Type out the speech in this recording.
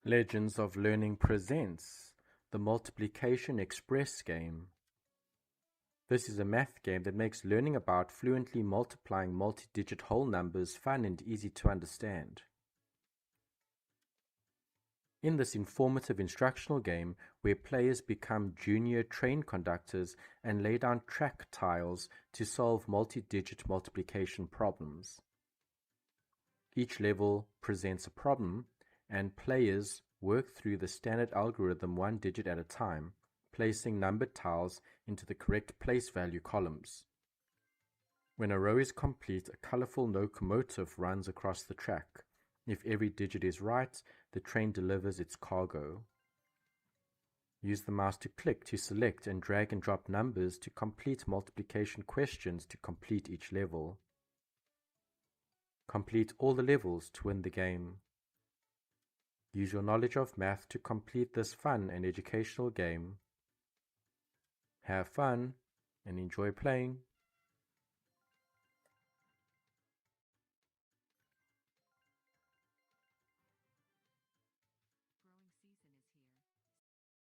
Legends of Learning presents the Multiplication Express game. This is a math game that makes learning about fluently multiplying multi-digit whole numbers fun and easy to understand. In this informative instructional game, where players become junior train conductors and lay down track tiles to solve multi-digit multiplication problems. Each level presents a problem, and players work through the standard algorithm one digit at a time, placing numbered tiles into the correct place value columns. When a row is complete, a colorful locomotive runs across the track. If every digit is right, the train delivers its cargo. Use the mouse to click to select and drag and drop numbers to complete multiplication questions to complete each level. Complete all the levels to win the game. Use your knowledge of math to complete this fun and educational game. Have fun and enjoy playing.